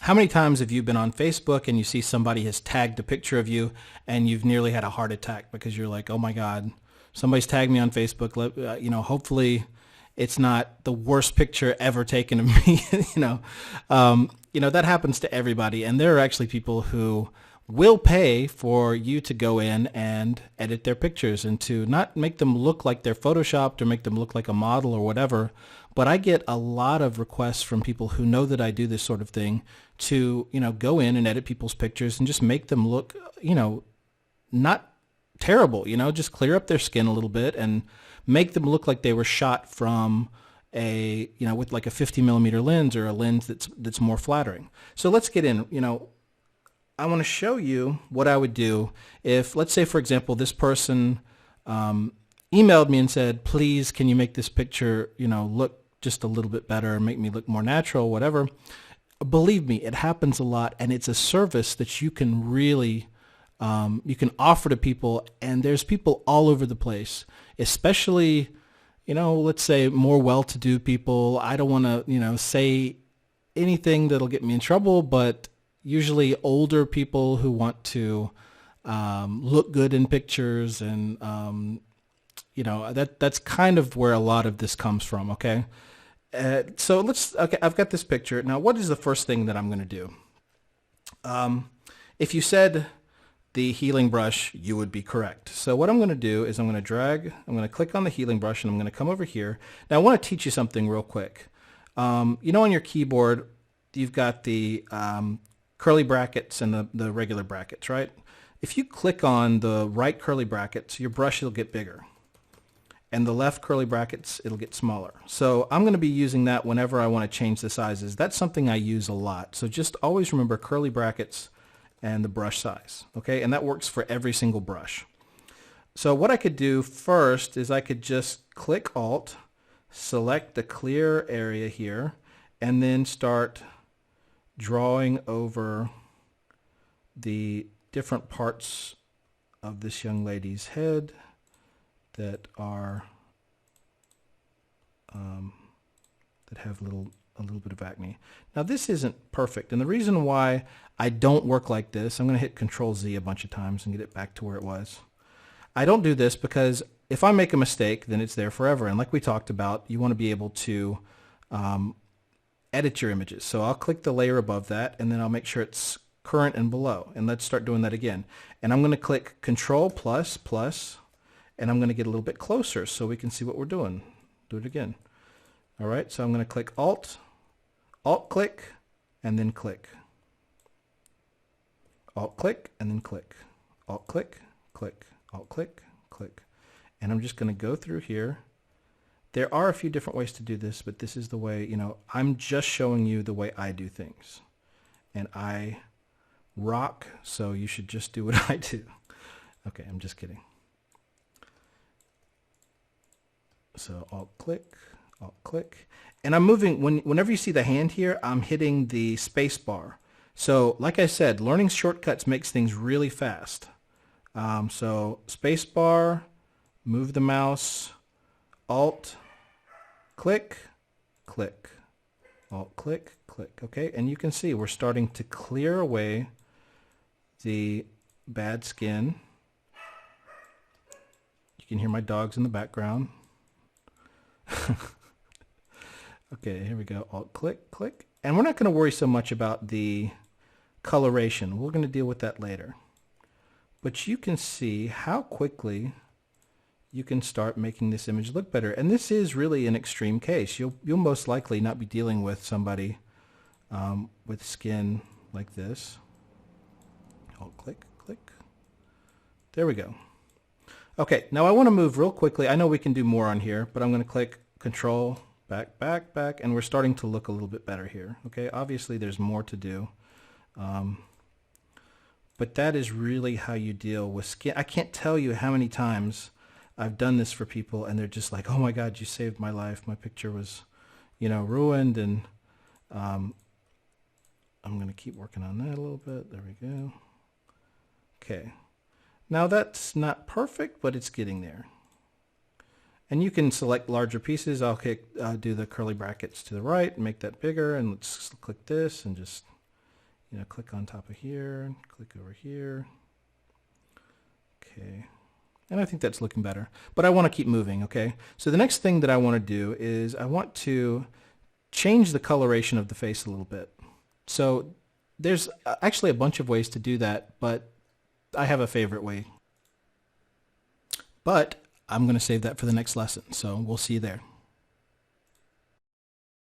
How many times have you been on Facebook and you see somebody has tagged a picture of you and you've nearly had a heart attack because you're like, oh my God, somebody's tagged me on Facebook. Hopefully it's not the worst picture ever taken of me. That happens to everybody. And there are actually people who will pay for you to go in and edit their pictures and to not make them look like they're photoshopped or make them look like a model or whatever. But I get a lot of requests from people who know that I do this sort of thing to, go in and edit people's pictures and just make them look, not terrible, just clear up their skin a little bit and make them look like they were shot from with like a 50 millimeter lens or a lens that's more flattering. So let's get in, I want to show you what I would do if, let's say, for example, this person emailed me and said, please, can you make this picture, look just a little bit better, make me look more natural, whatever. Believe me, it happens a lot, and it's a service that you can really, you can offer to people, and there's people all over the place, especially, let's say more well-to-do people. I don't want to, say anything that'll get me in trouble, but usually older people who want to look good in pictures, and that's kind of where a lot of this comes from. Okay, okay, I've got this picture now. What is the first thing that I'm going to do? If you said the healing brush, you would be correct. So what I'm going to do is I'm going to click on the healing brush, and I'm going to come over here. Now I want to teach you something real quick. On your keyboard, you've got the curly brackets and the regular brackets, right? If you click on the right curly brackets, your brush will get bigger. And the left curly brackets, it'll get smaller. So I'm going to be using that whenever I want to change the sizes. That's something I use a lot. So just always remember curly brackets and the brush size, okay? And that works for every single brush. So what I could do first is I could just click Alt, select the clear area here, and then start drawing over the different parts of this young lady's head that are that have a little bit of acne. Now this isn't perfect, and the reason why I don't work like this, I'm going to hit Control Z a bunch of times and get it back to where it was. I don't do this because if I make a mistake, then it's there forever. And like we talked about, you want to be able to edit your images. So I'll click the layer above that, and then I'll make sure it's current and below. And let's start doing that again. And I'm going to click Control plus plus, and I'm going to get a little bit closer so we can see what we're doing. Do it again. All right, so I'm going to click Alt click, and then click. Alt click, and then click. Alt click, click. Alt click, click. And I'm just going to go through here. There are a few different ways to do this, but this is the way, I'm just showing you the way I do things. And I rock, so you should just do what I do. Okay, I'm just kidding. So Alt click, and I'm moving, whenever you see the hand here, I'm hitting the space bar. So like I said, learning shortcuts makes things really fast. So space bar, move the mouse, Alt, click, click, Alt, click, click. Okay, and you can see we're starting to clear away the bad skin. You can hear my dogs in the background. Okay, here we go. Alt, click, click. And we're not going to worry so much about the coloration. We're going to deal with that later. But you can see how quickly you can start making this image look better. And this is really an extreme case. You'll most likely not be dealing with somebody with skin like this. Alt, click, click. There we go. Okay, now I want to move real quickly. I know we can do more on here, but I'm going to click Control, back, back, back, and we're starting to look a little bit better here. Okay, obviously there's more to do. But that is really how you deal with skin. I can't tell you how many times I've done this for people and they're just like, oh my God, you saved my life. My picture was, ruined. And I'm going to keep working on that a little bit. There we go. Okay. Now that's not perfect, but it's getting there. And you can select larger pieces. I'll do the curly brackets to the right and make that bigger. And let's click this and just click on top of here, click over here. Okay. And I think that's looking better, but I want to keep moving, okay? So the next thing that I want to do is I want to change the coloration of the face a little bit. So there's actually a bunch of ways to do that, but I have a favorite way. But I'm going to save that for the next lesson, so we'll see you there.